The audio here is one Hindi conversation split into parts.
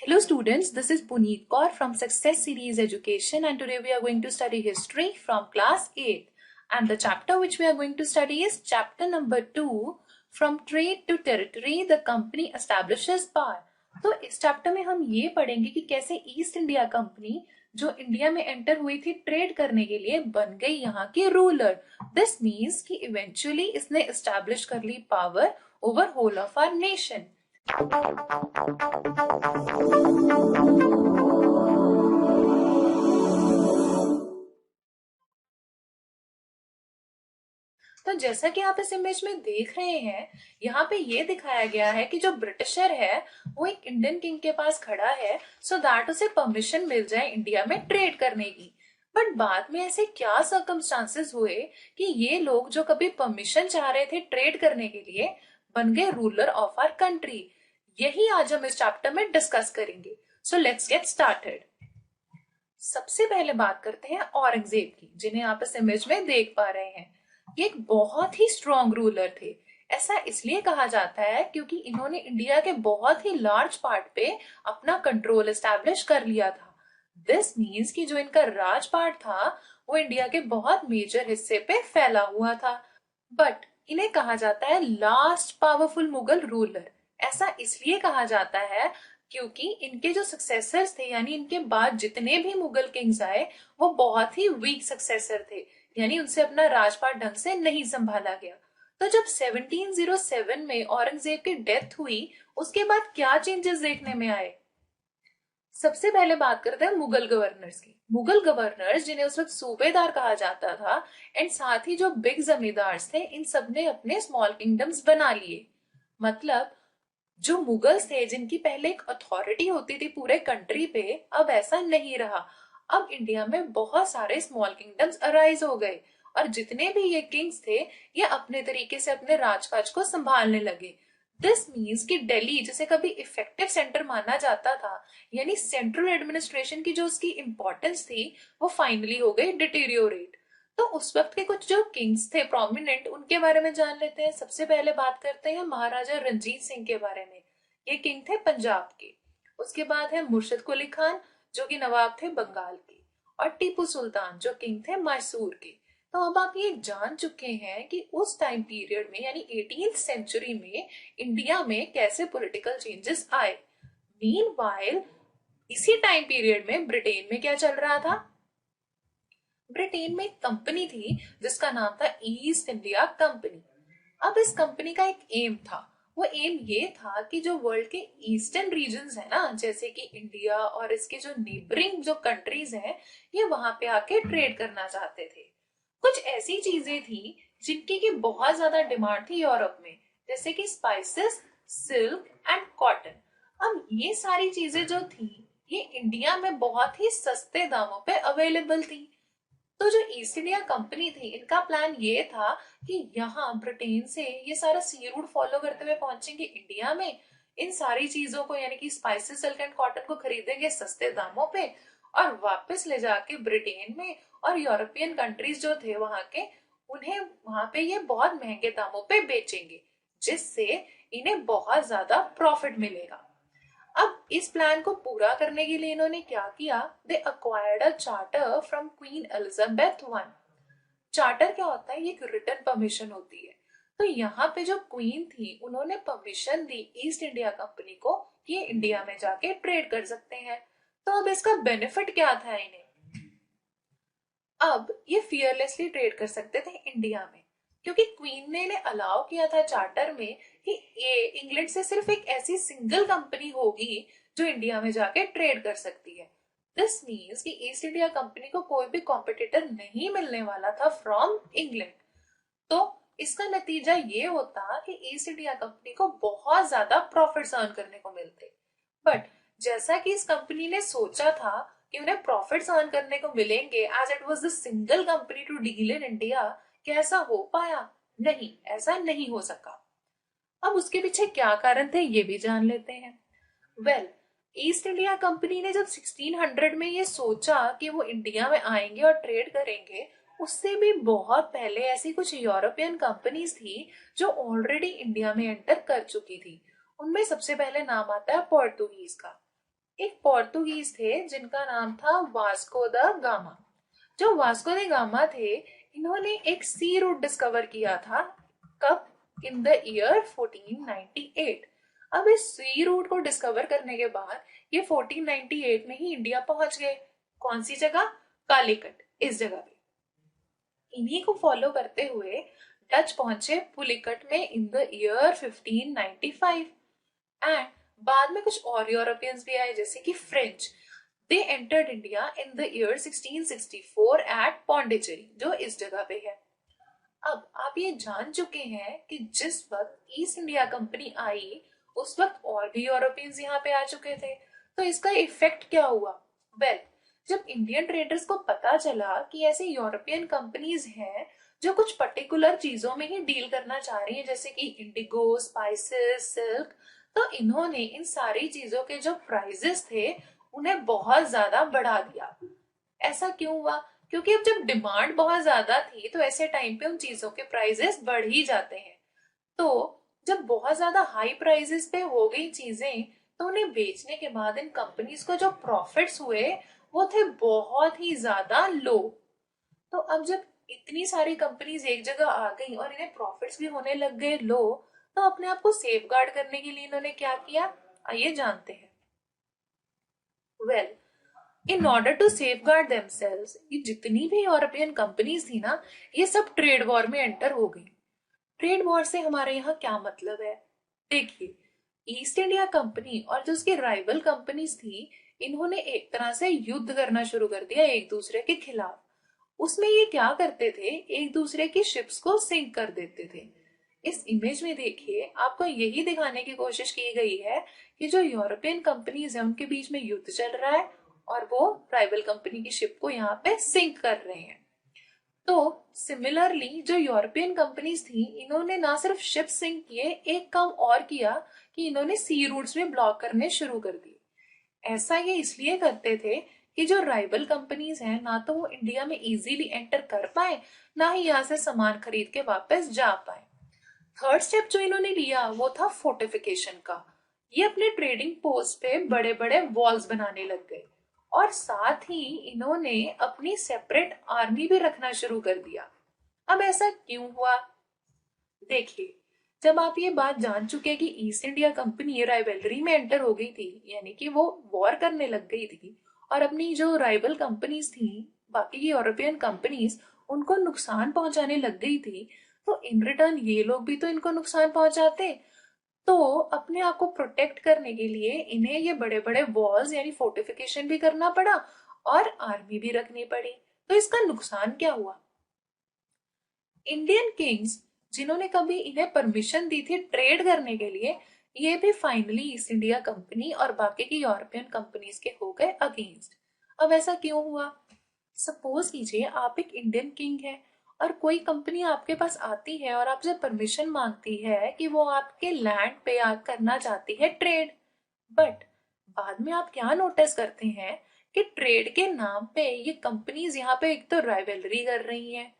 Hello students, this is Puneet Kaur from Success Series Education and today we are going to study history from class 8 and the chapter which we are going to study is chapter number 2 from trade to territory the company establishes power. तो इस चैप्टर में हम ये पढ़ेंगे कि कैसे ईस्ट इंडिया कंपनी जो इंडिया में एंटर हुई थी ट्रेड करने के लिए बन गई यहाँ की रूलर. दिस मीन्स कि इवेंचुअली इसने एस्टैब्लिश कर ली power over whole of our nation. तो जैसा कि आप इस इमेज में देख रहे हैं, यहाँ पे ये दिखाया गया है कि जो ब्रिटिशर है वो एक इंडियन किंग के पास खड़ा है सो दैट उसे परमिशन मिल जाए इंडिया में ट्रेड करने की. बट बाद में ऐसे क्या सर्कमस्टांसेस हुए कि ये लोग जो कभी परमिशन चाह रहे थे ट्रेड करने के लिए बन गए रूलर ऑफ आवर कंट्री. यही आज हम इस चैप्टर में डिस्कस करेंगे. So let's get started. सबसे पहले बात करते हैं औरंगजेब की, जिन्हें आप इस इमेज में देख पा रहे हैं. ये एक बहुत ही स्ट्रॉन्ग रूलर थे. ऐसा इसलिए कहा जाता है क्योंकि इन्होंने इंडिया के बहुत ही लार्ज पार्ट पे अपना कंट्रोल एस्टैब्लिश कर लिया था. दिस मीन्स कि जो इनका राज पार्ट था वो इंडिया के बहुत मेजर हिस्से पे फैला हुआ था. बट इन्हें कहा जाता है लास्ट पावरफुल मुगल रूलर. ऐसा इसलिए कहा जाता है क्योंकि इनके जो सक्सेसर्स थे यानी इनके बाद जितने भी मुगल किंग्स आए वो बहुत ही वीक सक्सेसर थे, यानी उनसे अपना राजपाट ढंग से नहीं संभाला गया. तो जब 1707 में औरंगजेब की डेथ हुई उसके बाद क्या चेंजेस देखने में आए. सबसे पहले बात करते हैं मुगल गवर्नर्स की. मुगल गवर्नर्स जिन्हें उस वक्त सूबेदार कहा जाता था एंड साथ ही जो बिग जमींदार्स थे इन सब ने अपने स्मॉल किंगडम्स बना लिए. मतलब जो मुगल्स थे जिनकी पहले एक अथॉरिटी होती थी पूरे कंट्री पे, अब ऐसा नहीं रहा. अब इंडिया में बहुत सारे स्मॉल किंगडम्स अराइज हो गए और जितने भी ये किंग्स थे ये अपने तरीके से अपने राजकाज को संभालने लगे. दिस मीन्स कि दिल्ली जिसे कभी इफेक्टिव सेंटर माना जाता था यानी सेंट्रल एडमिनिस्ट्रेशन की जो उसकी इंपॉर्टेंस थी वो फाइनली हो गई डिटेरियोरेट. तो उस वक्त के कुछ जो किंग्स थे प्रोमिनेंट उनके बारे में जान लेते हैं. सबसे पहले बात करते हैं महाराजा रंजीत सिंह के बारे में. ये किंग थे पंजाब के. उसके बाद है मुर्शिद कुली खान जो कि नवाब थे बंगाल के, और टीपू सुल्तान जो किंग थे मैसूर के. तो अब आप ये जान चुके हैं कि उस टाइम पीरियड में यानी 18th सेंचुरी में इंडिया में कैसे पॉलिटिकल चेंजेस आए. मीनवाइल इसी टाइम पीरियड में ब्रिटेन में क्या चल रहा था. ब्रिटेन में एक कंपनी थी जिसका नाम था ईस्ट इंडिया कंपनी. अब इस कंपनी का एक एम था. वो एम ये था कि जो वर्ल्ड के ईस्टर्न रीजन्स है ना, जैसे कि इंडिया और इसके जो नेबरिंग जो कंट्रीज हैं, ये वहां पे आके ट्रेड करना चाहते थे. कुछ ऐसी चीजें थी जिनकी की बहुत ज्यादा डिमांड थी यूरोप में, जैसे कि स्पाइसेस, सिल्क एंड कॉटन. अब ये सारी चीजें जो थी ये इंडिया में बहुत ही सस्ते दामों पे अवेलेबल थी. तो जो ईस्ट इंडिया कंपनी थी इनका प्लान ये था कि यहाँ ब्रिटेन से ये सारा सी रूट फॉलो करते हुए पहुंचेंगे इंडिया में, इन सारी चीजों को यानी कि स्पाइसेस, सिल्क एंड कॉटन को खरीदेंगे सस्ते दामों पे और वापस ले जाके ब्रिटेन में और यूरोपियन कंट्रीज जो थे वहां के उन्हें वहां पे ये बहुत महंगे दामों पे बेचेंगे, जिससे इन्हें बहुत ज्यादा प्रॉफिट मिलेगा. अब इस प्लान को पूरा करने के लिए इन्होंने क्या किया, they acquired a charter from queen Elizabeth one. Charter क्या होता है, ये एक रिटन परमिशन होती है. तो यहाँ पे जो क्वीन थी उन्होंने परमिशन दी ईस्ट इंडिया कंपनी को कि ये इंडिया में जाके ट्रेड कर सकते हैं. तो अब इसका बेनिफिट क्या था इन्हें. अब ये फियरलेसली ट्रेड कर सकते थे इंडिया में क्योंकि क्वीन ने इन्हें अलाउ किया था चार्टर में कि ये इंग्लैंड से सिर्फ एक ऐसी सिंगल कंपनी होगी जो इंडिया में जाके ट्रेड कर सकती है. दिस मीन्स कि ईस्ट इंडिया कंपनी को कोई भी कॉम्पिटिटर नहीं मिलने वाला था फ्रॉम इंग्लैंड. तो इसका नतीजा ये होता कि ईस्ट इंडिया कंपनी को बहुत ज्यादा प्रॉफिट्स अर्न करने को मिलते. बट जैसा कि इस कंपनी ने सोचा था कि उन्हें प्रॉफिट्स अर्न करने को मिलेंगे as it was the single company to deal in India, क्या ऐसा हो पाया. नहीं, ऐसा नहीं हो सका. अब उसके पीछे क्या कारण थे ये भी जान लेते हैं. वेल, ईस्ट इंडिया कंपनी ने जब 1600 में ये सोचा कि वो इंडिया में आएंगे और ट्रेड करेंगे, उससे भी बहुत पहले ऐसी कुछ यूरोपियन कंपनीज थी जो ऑलरेडी इंडिया में एंटर कर चुकी थी. उनमें सबसे पहले नाम आता है पोर्टुगीज का. एक पोर्तुगीज थे जिनका नाम था वास्को द गामा। जो वास्को द गामा थे, इन्होंने एक सी रूट डिस्कवर किया था। कब? इन द ईयर 1498। अब इस सी रूट को डिस्कवर करने के बाद ये 1498 में ही इंडिया पहुंच गए। कौन सी जगह? कालीकट, इस जगह पे। इन्हीं को फॉलो करते हुए डच पहुंचे पुलिकट में इन द ईयर 1595। एंड बाद में कुछ और यूरोपियंस भी आए, जैसे कि French. They entered India in the year 1664 at Pondicherry, जो इस जगह पे है। अब आप ये जान चुके हैं कि जिस वक्त ईस्ट इंडिया कंपनी आई उस वक्त और भी यूरोपियंस यहाँ पे आ चुके थे। तो इसका इफेक्ट क्या हुआ? वेल, जब इंडियन ट्रेडर्स को पता चला कि ऐसी यूरोपियन कंपनीज हैं जो कुछ पर्टिकुलर चीजों में ही डील करना चाह रही है, जैसे कि इंडिगो, स्पाइसेस, सिल्क, तो इन्होंने इन सारी चीजों के जो प्राइजेस थे उन्हें बहुत ज्यादा बढ़ा दिया। ऐसा क्यों हुआ? क्योंकि अब जब डिमांड बहुत ज्यादा थी तो ऐसे टाइम पे उन चीजों के प्राइजेस बढ़ ही जाते हैं। तो जब बहुत ज्यादा हाई प्राइजेस पे हो गई चीजें, तो उन्हें बेचने के बाद इन कंपनीज को जो प्रॉफिट्स हुए वो थे बहुत ही ज्यादा लो। तो अब जब इतनी सारी कंपनीज एक जगह आ गई और इन्हें प्रॉफिट्स भी होने लग गए लो, तो अपने आप को सेफ गार्ड करने के लिए इन्होंने क्या किया, आइए जानते हैं। Well, in order to safeguard themselves, ये जितनी भी यूरोपियन कंपनीज थी ना, ये सब ट्रेड वॉर में एंटर हो गई। ट्रेड वॉर से हमारे यहाँ क्या मतलब है? देखिए, ईस्ट इंडिया कंपनी और जो उसकी राइवल कंपनीज थी, इन्होंने एक तरह से युद्ध करना शुरू कर दिया एक दूसरे के खिलाफ। उसमें ये क्या करते थे, एक दूसरे की शिप्स को सिंक कर देते थे। इस इमेज में देखिए, आपको यही दिखाने की कोशिश की गई है कि जो यूरोपियन कंपनीज है उनके बीच में युद्ध चल रहा है और वो राइवल कंपनी की शिप को यहाँ पे सिंक कर रहे हैं। तो सिमिलरली जो यूरोपियन कंपनीज थी, इन्होंने ना सिर्फ शिप सिंक किए, एक काम और किया कि इन्होंने सी रूट्स में ब्लॉक करने शुरू कर दिए। ऐसा ये इसलिए करते थे कि जो राइवल कंपनीज हैं, ना तो वो इंडिया में इजीली एंटर कर पाए, ना ही यहाँ से सामान खरीद के वापस जा पाए। थर्ड स्टेप जो इन्होंने लिया वो था फोर्टिफिकेशन का। ये अपने ट्रेडिंग पोस्ट पे बड़े बड़े वॉल्स बनाने लग गए और साथ ही इन्होंने अपनी सेपरेट आर्मी भी रखना शुरू कर दिया। अब ऐसा क्यों हुआ? देखिए, जब आप ये बात जान चुके कि ईस्ट इंडिया कंपनी राइवलरी में एंटर हो गई थी, यानी कि वो वॉर करने लग गई थी और अपनी जो राइवल कंपनीज थी, बाकी की यूरोपियन कंपनीज, उनको नुकसान पहुंचाने लग गई थी, तो इन रिटर्न ये लोग भी तो इनको नुकसान पहुंचाते। तो अपने आप को प्रोटेक्ट करने के लिए इन्हें ये बड़े बड़े वॉल्स यानी फोर्टिफिकेशन भी करना पड़ा और आर्मी भी रखनी पड़ी। तो इसका नुकसान क्या हुआ? इंडियन किंग्स जिन्होंने कभी इन्हें परमिशन दी थी ट्रेड करने के लिए, ये भी फाइनली ईस्ट इंडिया कंपनी और बाकी की यूरोपियन कंपनीज के हो गए अगेंस्ट। अब ऐसा क्यों हुआ? सपोज कीजिए आप एक इंडियन किंग है और कोई कंपनी आपके पास आती है और आपसे परमिशन मांगती है कि वो आपके लैंड पे करना चाहती है ट्रेड। बट बाद में आप क्या नोटिस करते हैं कि ट्रेड के नाम पे ये कंपनीज यहाँ पे एक तो राइवलरी कर रही हैं,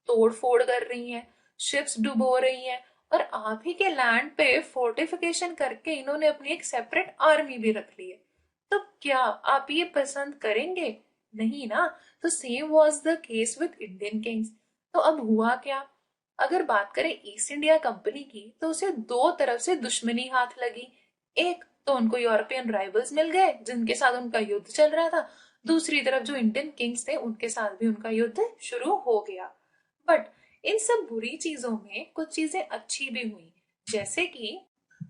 तोड़ फोड़ कर रही हैं, शिप्स डुबो रही हैं, और आप ही के लैंड पे फोर्टिफिकेशन करके इन्होंने अपनी एक सेपरेट आर्मी भी रख ली है। तो क्या आप ये पसंद करेंगे? नहीं ना। तो same was the case with Indian Kings. तो अब हुआ क्या? अगर बात करें ईस्ट इंडिया कंपनी की, तो उसे दो तरफ से दुश्मनी हाथ लगी। एक तो उनको यूरोपियन राइवल्स मिल गए जिनके साथ उनका युद्ध चल रहा था, दूसरी तरफ जो इंडियन किंग्स थे उनके साथ भी उनका युद्ध शुरू हो गया। बट इन सब बुरी चीजों में कुछ चीजें अच्छी भी हुई, जैसे कि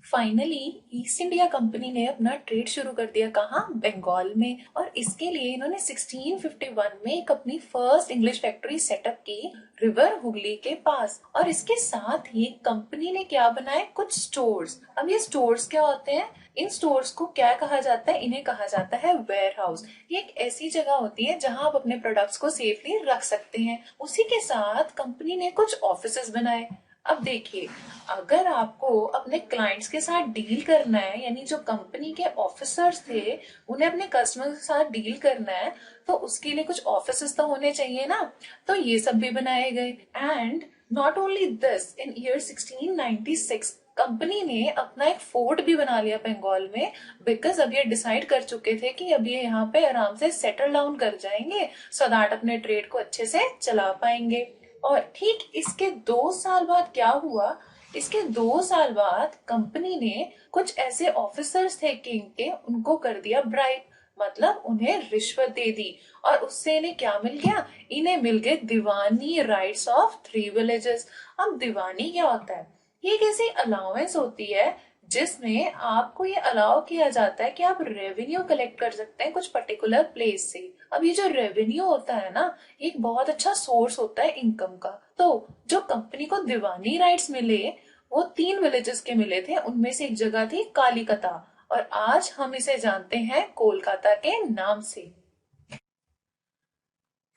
फाइनली ईस्ट इंडिया कंपनी ने अपना ट्रेड शुरू कर दिया। कहाँ? बंगाल में। और इसके लिए इन्होंने 1651 में एक अपनी फर्स्ट इंग्लिश फैक्ट्री सेटअप की रिवर हुगली के पास। और इसके साथ ही कंपनी ने क्या बनाए, कुछ स्टोर्स। अब ये स्टोर्स क्या होते हैं? इन स्टोर्स को क्या कहा जाता है? इन्हें कहा जाता है वेयर हाउस। ये एक ऐसी जगह होती है जहां आप अपने प्रोडक्ट्स को सेफली रख सकते हैं। उसी के साथ कंपनी ने कुछ ऑफिसेस बनाए। अब देखिए, अगर आपको अपने क्लाइंट्स के साथ डील करना है, यानी जो कंपनी के ऑफिसर्स थे उन्हें अपने कस्टमर के साथ डील करना है, तो उसके लिए कुछ ऑफिसेस तो होने चाहिए ना। तो ये सब भी बनाए गए। And not only this, in year 1696 company ने अपना एक फोर्ट भी बना लिया बंगाल में, बिकॉज अब ये डिसाइड कर चुके थे कि अब ये यहाँ पे आराम से सेटल डाउन कर जाएंगे, सो दैट अपने ट्रेड को अच्छे से चला पाएंगे। और ठीक इसके 2 साल बाद क्या हुआ, इसके 2 साल बाद कंपनी ने कुछ ऐसे ऑफिसर्स थे किंग के, उनको कर दिया ब्राइब, मतलब उन्हें रिश्वत दे दी। और उससे इन्हें क्या मिल गया, इन्हें मिल गए दीवानी राइट्स ऑफ 3 विलेजेस। अब दीवानी क्या होता है, ये एक ऐसी अलाउंस होती है जिसमें आपको ये अलाउ किया जाता है कि आप रेवेन्यू कलेक्ट कर सकते हैं कुछ पर्टिकुलर प्लेस से। अब ये जो रेवेन्यू होता है ना, एक बहुत अच्छा सोर्स होता है इनकम का। तो जो कंपनी को दीवानी राइट्स मिले वो 3 विलेजेस के मिले थे, उनमें से एक जगह थी कालीकता, और आज हम इसे जानते हैं कोलकाता के नाम से।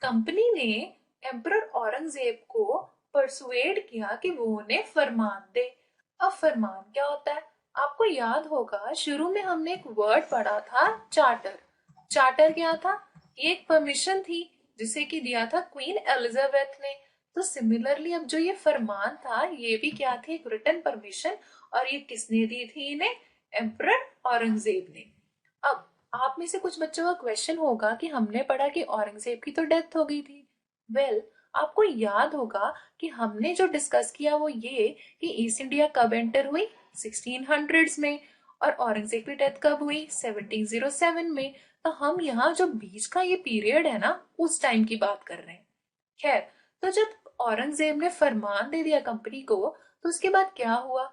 कंपनी ने एम्परर औरंगजेब को परसुएड किया कि वो उन्हें फरमान दे। अब फरमान क्या होता है, आपको याद होगा शुरू में हमने एक वर्ड पढ़ा था, चार्टर। चार्टर क्या था, ये एक परमिशन थी जिसे कि दिया था क्वीन एलिजाबेथ ने। तो सिमिलरली अब जो ये फरमान था ये भी क्या थी, एक रिटन परमिशन, और ये किसने दी थी इन्हें, एम्परर औरंगजेब ने। अब आप में से कुछ बच्चों का क्वेश्चन होगा कि हमने पढ़ा कि औरंगजेब की तो डेथ हो गई थी। वेल आपको याद होगा कि हमने जो डिस्कस किया वो ये कि ईस्ट इंडिया कब एंटर हुई, 1600s में, और औरंगजेब की डेथ कब हुई, 1707 में। तो हम यहाँ जो बीच का ये पीरियड है ना, उस टाइम की बात कर रहे हैं। खैर, तो जब औरंगजेब ने फरमान दे दिया कंपनी को, तो उसके बाद क्या हुआ,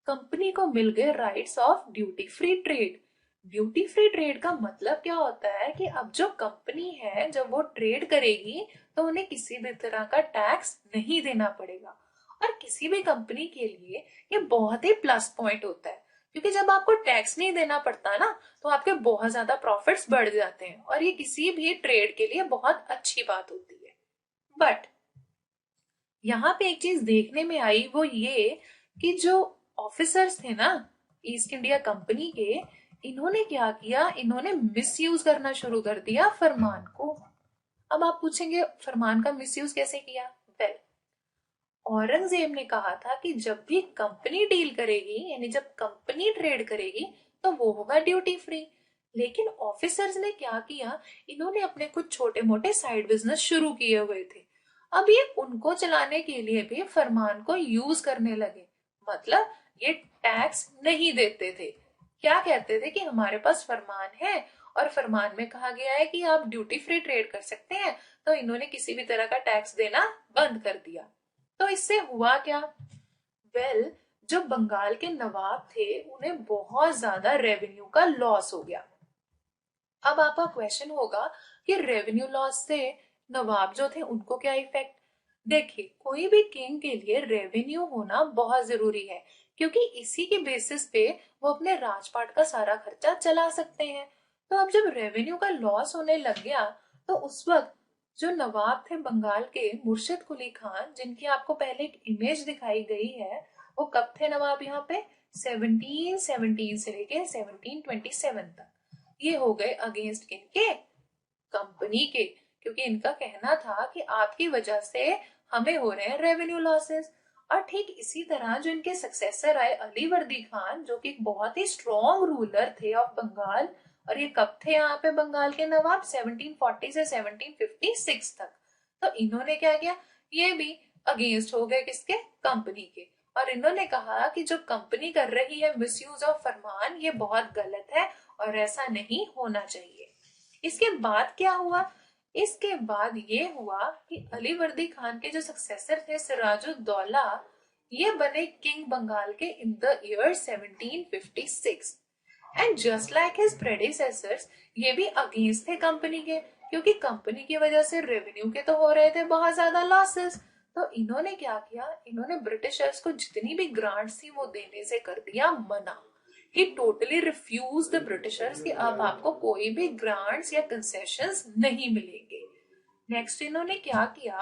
कंपनी को मिल गए rights of duty free trade. Duty free trade का मतलब क्या होता है कि अब जो कंपनी है जब वो ट्रेड करेगी तो उन्हें किसी भी तरह का टैक्स नहीं देना पड़ेगा। और किसी भी कंपनी के लिए ये बहुत ही प्लस पॉइंट होता है, क्योंकि जब आपको टैक्स नहीं देना पड़ता ना, तो आपके बहुत ज्यादा प्रॉफिट्स बढ़ जाते हैं, और ये किसी भी ट्रेड के लिए बहुत अच्छी बात होती है। बट यहाँ पे एक चीज देखने में आई, वो ये कि जो ऑफिसर्स थे ना ईस्ट इंडिया कंपनी के, इन्होंने क्या किया, इन्होंने मिसयूज करना शुरू कर दिया फरमान को। अब आप पूछेंगे फरमान का मिसयूज कैसे किया। वेल, औरंगजेब ने कहा था कि जब भी कंपनी डील करेगी, यानी जब कंपनी ट्रेड करेगी, तो वो होगा ड्यूटी फ्री। लेकिन ऑफिसर्स ने क्या किया, इन्होंने अपने कुछ छोटे मोटे साइड बिजनेस शुरू किए हुए थे। अब ये उनको चलाने के लिए भी फरमान को यूज करने लगे, मतलब ये टैक्स नहीं देते थे। क्या कहते थे कि हमारे पास फरमान है और फरमान में कहा गया है कि आप ड्यूटी फ्री ट्रेड कर सकते हैं, तो इन्होंने किसी भी तरह का टैक्स देना बंद कर दिया। तो इससे हुआ क्या, वेल, जो बंगाल के नवाब थे उन्हें बहुत ज्यादा रेवेन्यू का लॉस हो गया। अब आपका क्वेश्चन होगा कि रेवेन्यू लॉस से नवाब जो थे उनको क्या इफेक्ट। देखिए, कोई भी किंग के लिए रेवेन्यू होना बहुत जरूरी है, क्योंकि इसी के बेसिस पे वो अपने राजपाट का सारा खर्चा चला सकते हैं। तो अब जब रेवेन्यू का लॉस होने लग गया, तो उस वक्त जो नवाब थे बंगाल के, मुर्शिद कुली खान, जिनकी आपको पहले एक इमेज दिखाई गई है, वो कब थे नवाब यहाँ पे, 1717 से लेके 1727 तक। ये हो गए अगेंस्ट किनके, कंपनी के, क्योंकि इनका कहना था कि आपकी वजह से हमें हो रहे हैं रेवेन्यू लॉसेस। और ठीक इसी तरह जो इनके सक्सेसर आए अली वर्दी खान, जो कि एक बहुत ही स्ट्रॉन्ग रूलर थे ऑफ बंगाल, और ये कब थे यहाँ पे बंगाल के नवाब, 1740 से 1756 तक। तो इन्होंने क्या किया, ये भी अगेंस्ट हो गए किसके, कंपनी के। और इन्होंने कहा कि जो कंपनी कर रही है मिसयूज ऑफ फरमान, ये बहुत गलत है और ऐसा नहीं होना चाहिए। इसके बाद क्या हुआ, इसके बाद ये हुआ कि अली वर्दी खान के जो सक्सेसर थे सिराजुद्दौला, ये बने किंग बंगाल के इन the year 1756। And just like his predecessors, ये भी अगेंस्ट थे कंपनी के, क्योंकि कंपनी की वजह से रेवेन्यू के तो हो रहे थे बहुत ज्यादा लॉसेस। तो इन्होंने क्या किया, इन्होंने ब्रिटिशर्स को जितनी भी ग्रांट्स थी वो देने से कर दिया मना। ही टोटली रिफ्यूज द ब्रिटिशर्स कि अब आपको कोई भी ग्रांट्स या कंसेशंस नहीं मिलेंगे। नेक्स्ट इन्होंने क्या किया,